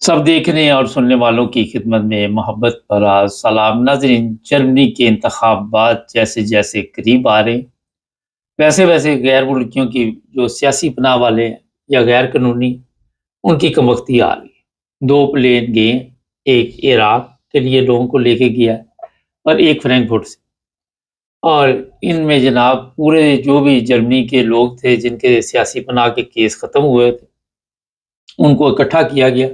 सब देखने और सुनने वालों की खिदमत में मोहब्बत भरा सलाम। नाज़रीन, जर्मनी के इंतखाबात जैसे जैसे करीब आ रहे हैं, वैसे वैसे गैर मुल्कियों की जो सियासी पनाह वाले हैं या गैर कानूनी, उनकी कमबख्ती आ रही है। 2 प्लेन गए, एक इराक के लिए लोगों को लेके गया और एक फ्रैंकफर्ट से। और इनमें जनाब पूरे जो भी जर्मनी के लोग थे जिनके सियासी पनाह के केस ख़त्म हुए थे, उनको इकट्ठा किया गया।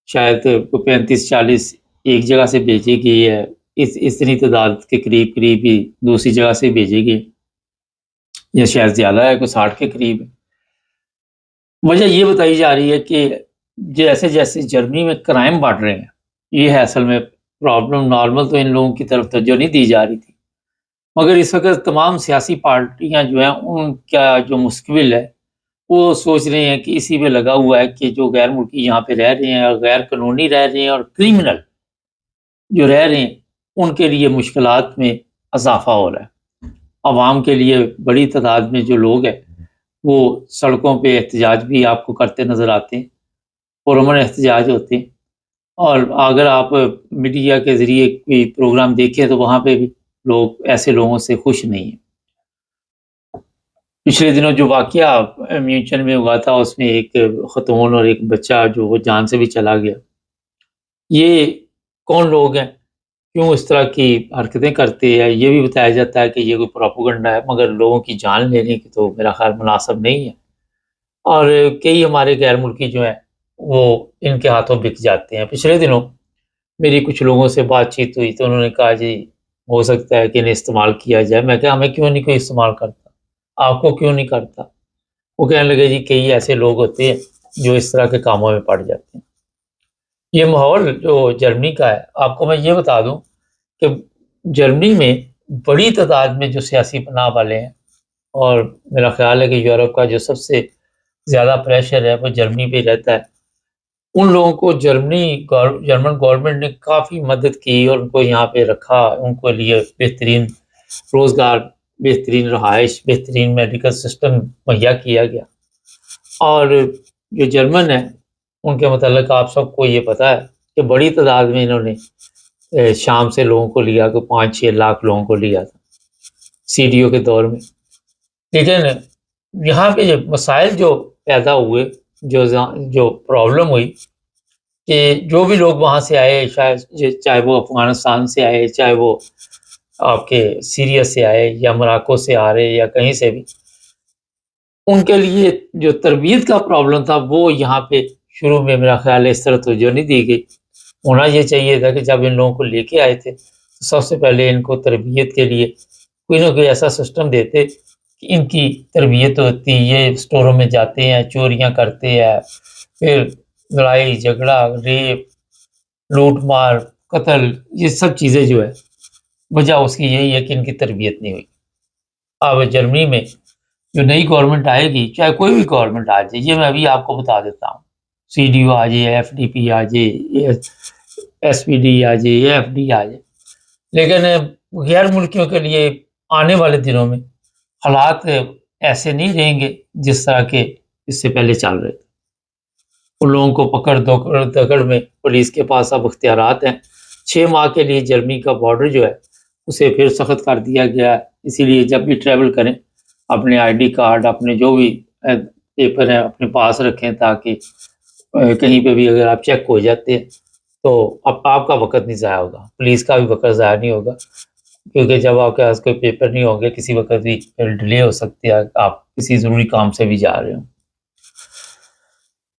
शायद 35-40 एक जगह से भेजी गई है। इतनी तादाद के करीब करीब ही दूसरी जगह से भेजी गई, या शायद ज़्यादा है, कोई 60 के करीब है। वजह ये बताई जा रही है कि जैसे जैसे जर्मनी में क्राइम बढ़ रहे हैं, ये है असल में प्रॉब्लम। नॉर्मल तो इन लोगों की तरफ तवज्जो नहीं दी जा रही थी, मगर इस वक्त तमाम सियासी पार्टियां जो हैं उनका जो मुस्तकबिल है वो सोच रहे हैं कि इसी में लगा हुआ है कि जो गैर मुल्की यहाँ पे रह रहे हैं और गैर कानूनी रह रहे हैं और क्रिमिनल जो रह रहे हैं, उनके लिए मुश्किलात में इजाफा हो रहा है। आवाम के लिए बड़ी तादाद में जो लोग हैं वो सड़कों पे एहतजाज भी आपको करते नज़र आते हैं, पुरअमन एहतजाज होते हैं। और अगर आप मीडिया के ज़रिए कोई प्रोग्राम देखें तो वहाँ पे भी लोग ऐसे लोगों से खुश नहीं हैं। पिछले दिनों जो वाक़या म्यूचन में हुआ था, उसमें एक ख़तून और एक बच्चा जो वो जान से भी चला गया। ये कौन लोग हैं? क्यों इस तरह की हरकतें करते हैं? ये भी बताया जाता है कि ये कोई प्रोपेगेंडा है, मगर लोगों की जान लेने की तो मेरा ख़्याल मुनासिब नहीं है। और कई हमारे गैर मुल्की जो हैं वो इनके हाथों बिक जाते हैं। पिछले दिनों मेरी कुछ लोगों से बातचीत हुई तो उन्होंने कहा जी हो सकता है कि इन्हें इस्तेमाल किया जाए। मैं कहा हमें क्यों नहीं कोई इस्तेमाल करता, आपको क्यों नहीं करता? वो कहने लगे जी कई ऐसे लोग होते हैं जो इस तरह के कामों में पड़ जाते हैं। ये माहौल जो जर्मनी का है, आपको मैं ये बता दूं कि जर्मनी में बड़ी तादाद में जो सियासी पनाह वाले हैं, और मेरा ख्याल है कि यूरोप का जो सबसे ज़्यादा प्रेशर है वो जर्मनी पे रहता है। उन लोगों को जर्मन गवर्नमेंट ने काफ़ी मदद की और उनको यहाँ पे रखा, उनको लिए बेहतरीन रोज़गार, बेहतरीन रहाइश, बेहतरीन मेडिकल सिस्टम मुहैया किया गया। और जो जर्मन है उनके मतलब आप सबको ये पता है कि बड़ी तादाद में इन्होंने शाम से लोगों को लिया, कि 5-6 लाख लोगों को लिया था सीडीओ के दौर में। लेकिन यहाँ पे जो मसाइल जो पैदा हुए, जो प्रॉब्लम हुई कि जो भी लोग वहाँ से आए, शायद चाहे वो अफ़गानिस्तान से आए, चाहे वो आपके सीरिया से आए या मोरक्को से आ रहे या कहीं से भी, उनके लिए जो तरबियत का प्रॉब्लम था वो यहाँ पे शुरू में मेरा ख़्याल है इस तरह तवज्जो नहीं दी गई। होना ये चाहिए था कि जब इन लोगों को लेके आए थे तो सबसे पहले इनको तरबियत के लिए कोई ना कोई ऐसा सिस्टम देते कि इनकी तरबियत होती। ये स्टोरों में जाते हैं, चोरियाँ करते हैं, फिर लड़ाई झगड़ा, रेप, लूट मार, कत्ल, ये सब चीज़ें जो है वजह उसकी यही है कि इनकी तरबियत नहीं हुई। अब जर्मनी में जो नई गवर्नमेंट आएगी, चाहे कोई भी गवर्नमेंट आ जाए, ये मैं अभी आपको बता देता हूँ, सीडीओ आ जाए, एफडीपी आ जाए, एसपीडी आ जाए, एफडी आ जाए, लेकिन गैर मुल्कियों के लिए आने वाले दिनों में हालात ऐसे नहीं रहेंगे जिस तरह के इससे पहले चल रहे थे। उन लोगों को पकड़ दकड़ में पुलिस के पास अब इख्तियारात हैं। 6 माह के लिए जर्मनी का बॉर्डर जो है उसे फिर सख्त कर दिया गया है। इसीलिए जब भी ट्रैवल करें अपने आईडी कार्ड, अपने जो भी पेपर हैं अपने पास रखें, ताकि कहीं पे भी अगर आप चेक हो जाते हैं तो अब आपका वक्त नहीं ज़ाया होगा, पुलिस का भी वक्त ज़ाया नहीं होगा, क्योंकि जब आपके पास कोई पेपर नहीं होंगे किसी वक्त भी डिले हो सकती है, आप किसी ज़रूरी काम से भी जा रहे हो।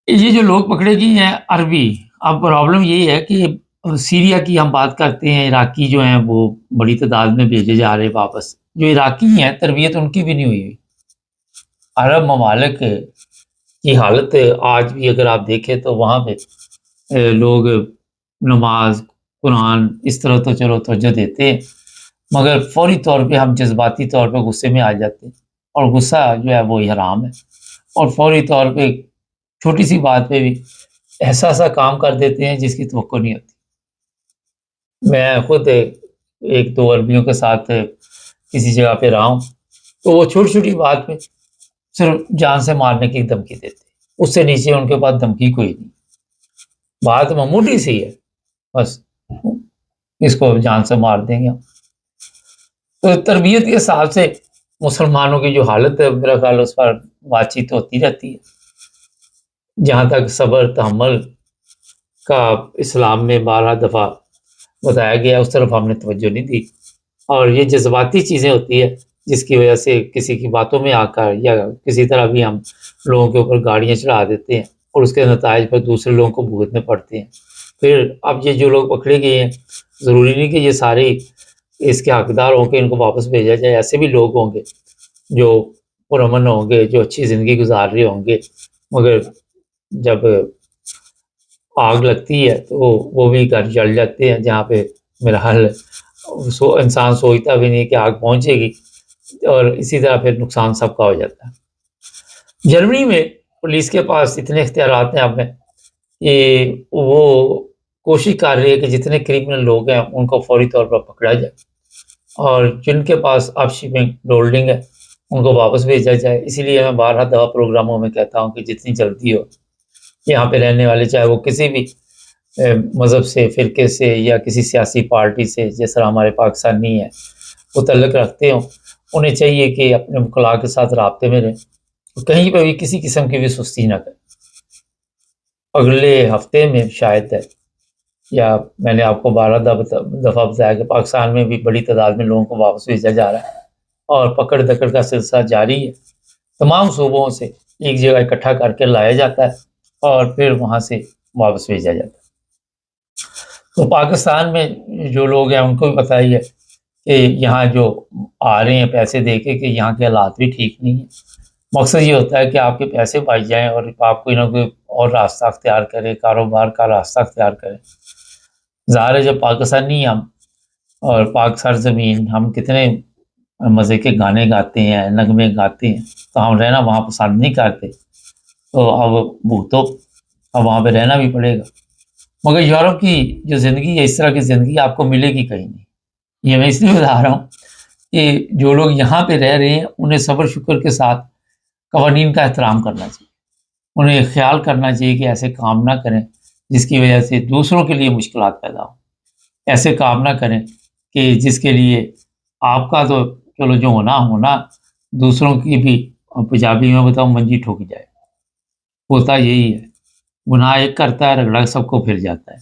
ये जो लोग पकड़े गए हैं अरबी, अब प्रॉब्लम यही है कि सीरिया की हम बात करते हैं, इराकी जो हैं वो बड़ी तादाद में भेजे जा रहे हैं वापस। जो इराकी हैं तरबियत उनकी भी नहीं हुई। अरब ममालिक की हालत आज भी अगर आप देखें तो वहाँ पे लोग नमाज, कुरान इस तरह तो चलो तवज्जो देते हैं, मगर फौरी तौर पे हम जज्बाती तौर पे गुस्से में आ जाते हैं, और गुस्सा जो है वो हराम है। और फौरी तौर पे छोटी सी बात पे भी ऐसा काम कर देते हैं जिसकी तवक्को नहीं होती। मैं खुद 1-2 अरबियों के साथ किसी जगह पे रहा हूँ, तो वो छोटी-छोटी बात पे सिर्फ जान से मारने की धमकी देते हैं, उससे नीचे उनके पास धमकी कोई नहीं। बात मामूली सी है, बस इसको जान से मार देंगे हम। तो तरबियत के हिसाब से मुसलमानों की जो हालत है, मेरा ख्याल उस पर बातचीत होती रहती है। जहाँ तक सब्र तहम्मुल का इस्लाम में 12 दफ़ा बताया गया, उस तरफ हमने तवज्जो नहीं दी। और ये जज्बाती चीज़ें होती है जिसकी वजह से किसी की बातों में आकर या किसी तरह भी हम लोगों के ऊपर गाड़ियाँ चढ़ा देते हैं और उसके नताइज पर दूसरे लोगों को भुगतने पड़ते हैं। फिर अब ये जो लोग पकड़े गए हैं, ज़रूरी नहीं कि ये सारे इसके हकदार होंगे, इनको वापस भेजा जाए। ऐसे भी लोग होंगे जो पुरअमन होंगे, जो अच्छी ज़िंदगी गुजार रहे होंगे, मगर जब आग लगती है तो वो भी घर जल जाते हैं, जहाँ पे मेरा हाल इंसान सोचता भी नहीं कि आग पहुंचेगी, और इसी तरह फिर नुकसान सबका हो जाता है। जर्मनी में पुलिस के पास इतने इख्तियारात हैं अब में कि वो कोशिश कर रही है कि जितने क्रिमिनल लोग हैं उनको फौरी तौर पर पकड़ा जाए, और जिनके पास अब शिपिंग होल्डिंग है उनको वापस भेजा जाए। इसीलिए मैं 12 दफ़ा प्रोग्रामों में कहता हूँ कि जितनी जल्दी हो यहाँ पे रहने वाले, चाहे वो किसी भी मज़हब से, फ़िरके से या किसी सियासी पार्टी से, जिस तरह हमारे पाकिस्तानी हैं वो तल्लुक़ रखते हों, उन्हें चाहिए कि अपने वकला के साथ राब्ते में रहें, कहीं पर भी किसी किस्म की भी सुस्ती ना करें। अगले हफ्ते में शायद है, या मैंने आपको 12 दफ़ा बताया कि पाकिस्तान में भी बड़ी तादाद में लोगों को वापस भेजा जा रहा है और पकड़ दकड़ का सिलसिला जारी है। तमाम सूबों से एक जगह इकट्ठा करके लाया जाता है और फिर वहाँ से वापस भेजा जाता है। तो पाकिस्तान में जो लोग हैं उनको भी पता ही है कि यहाँ जो आ रहे हैं पैसे दे के, कि यहाँ के हालात भी ठीक नहीं है। मकसद ये होता है कि आपके पैसे बच जाएं और आप कोई ना कोई और रास्ता अख्तियार करें, कारोबार का रास्ता अख्तियार करें। ज़ाहिर है जब पाकिस्तानी हम और पाक सरज़मीन, हम कितने मज़े के गाने गाते हैं, नगमे गाते हैं, तो हम रहना वहाँ पसंद नहीं करते, तो अब भुगतो, अब वहाँ पे रहना भी पड़ेगा। मगर यूरोप की जो ज़िंदगी है, इस तरह की ज़िंदगी आपको मिलेगी कहीं नहीं। ये मैं इसलिए बता रहा हूँ कि जो लोग यहाँ पे रह रहे हैं उन्हें सब्र शुक्र के साथ कवानीन का एहतराम करना चाहिए। उन्हें ख्याल करना चाहिए कि ऐसे काम ना करें जिसकी वजह से दूसरों के लिए मुश्किलात पैदा हो। ऐसे काम ना करें कि जिसके लिए आपका तो चलो जो होना, दूसरों की भी, पंजाबी में बताऊँ, मंजी ठुक जाए। होता यही है, गुनाह एक करता है, रगड़ा सबको फिर जाता है।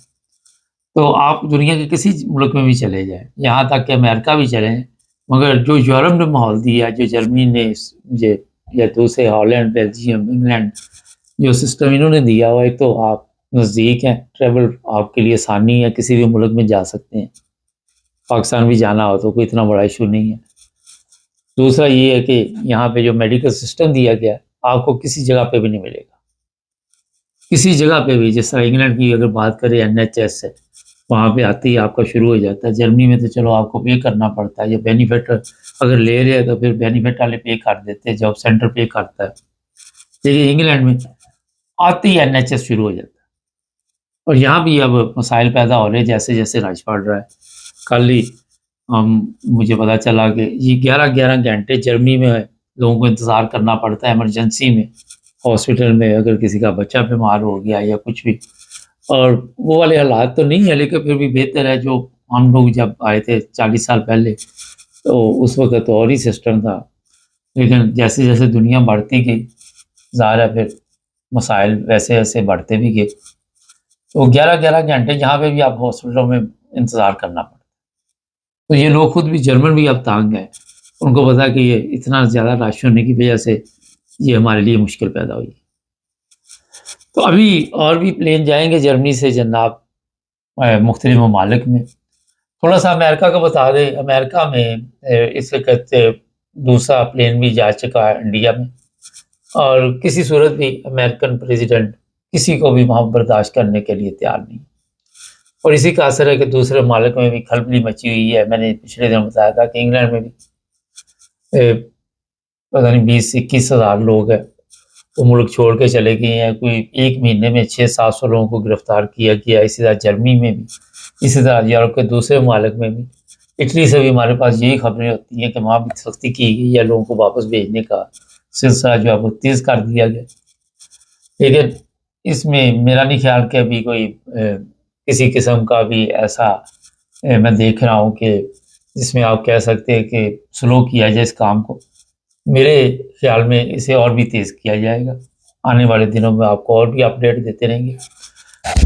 तो आप दुनिया के किसी मुल्क में भी चले जाएं, यहाँ तक कि अमेरिका भी चले जाएं, मगर जो यूरोप ने माहौल दिया, जो जर्मनी ने या दूसरे हॉलैंड, बेल्जियम, इंग्लैंड, जो सिस्टम इन्होंने दिया हुआ है, तो आप नज़दीक हैं, ट्रैवल आपके लिए आसानी है, किसी भी मुल्क में जा सकते हैं। पाकिस्तान भी जाना हो तो कोई इतना बड़ा इशू नहीं है। दूसरा ये है कि यहाँ पे जो मेडिकल सिस्टम दिया गया आपको किसी जगह पे भी नहीं मिलेगा, किसी जगह पे भी। जिस तरह इंग्लैंड की अगर बात करें, NHS है, वहाँ पे आते ही आपका शुरू हो जाता है। जर्मनी में तो चलो आपको पे करना पड़ता है, या बेनिफिट अगर ले रहे हैं तो फिर बेनिफिट वाले पे कर देते हैं, जॉब सेंटर पे करता है। लेकिन इंग्लैंड में आते ही NHS शुरू हो जाता है। और यहाँ भी अब मसाइल पैदा हो रहे हैं जैसे जैसे रश बढ़ रहा है। कल ही मुझे पता चला कि ये 11-11 घंटे जर्मनी में लोगों को इंतज़ार करना पड़ता है इमरजेंसी में, हॉस्पिटल में, अगर किसी का बच्चा बीमार हो गया या कुछ भी। और वो वाले हालात तो नहीं है, लेकिन फिर भी बेहतर है। जो हम लोग जब आए थे 40 साल पहले, तो उस वक्त तो और ही सिस्टम था, लेकिन जैसे जैसे दुनिया बढ़ती गई, ज़ाहिर है फिर मसाइल वैसे वैसे बढ़ते भी गए। तो 11-11 घंटे यहाँ पे भी आप हॉस्पिटलों में इंतज़ार करना पड़ता। तो ये लोग खुद भी, जर्मन भी अब तंग है, उनको पता है कि ये इतना ज़्यादा रश होने की वजह से ये हमारे लिए मुश्किल पैदा हुई। तो अभी और भी प्लेन जाएंगे जर्मनी से जनाब मुख्तलिफ ममालिक में। थोड़ा सा अमेरिका का बता दें, अमेरिका में इस वक्त दूसरा प्लेन भी जा चुका है इंडिया में, और किसी सूरत भी अमेरिकन प्रेसिडेंट किसी को भी वहाँ बर्दाश्त करने के लिए तैयार नहीं। और इसी का असर है कि दूसरे ममालिक में भी खलबली मची हुई है। मैंने पिछले दिन बताया था कि इंग्लैंड में भी पता नहीं 20-21 हज़ार लोग हैं वो मुल्क छोड़ के चले गए हैं। कोई एक महीने में 600-700 लोगों को गिरफ्तार किया गया। इसी तरह जर्मनी में भी, इसी तरह यूरोप के दूसरे ममालिक में भी। इटली से भी हमारे पास यही खबरें होती हैं कि वहाँ भी सख्ती की गई है, लोगों को वापस भेजने का सिलसिला जो है वो तेज़ कर दिया गया। लेकिन اس میں میرا نہیں خیال کہ ابھی کوئی کسی قسم کا بھی ایسا میں دیکھ رہا ہوں کہ جس میں آپ کہہ سکتے ہیں کہ سلو کیا جائے اس کام کو. میرے خیال میں اسے اور بھی تیز کیا جائے گا. آنے والے دنوں میں آپ کو اور بھی اپڈیٹ دیتے رہیں گے.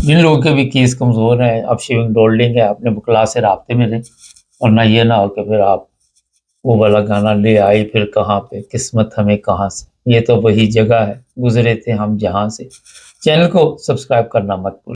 جن لوگوں کے بھی کیس کمزور ہیں، اب شیونگ ڈولڈنگ ہے، اپنے وکلا سے رابطے میں رہیں، اور نہ یہ نہ ہو کہ پھر آپ وہ والا گانا لے آئی پھر کہاں پہ قسمت ہمیں کہاں سے. یہ تو وہی جگہ ہے، گزرے تھے ہم جہاں سے. چینل کو سبسکرائب کرنا مت بھولیں.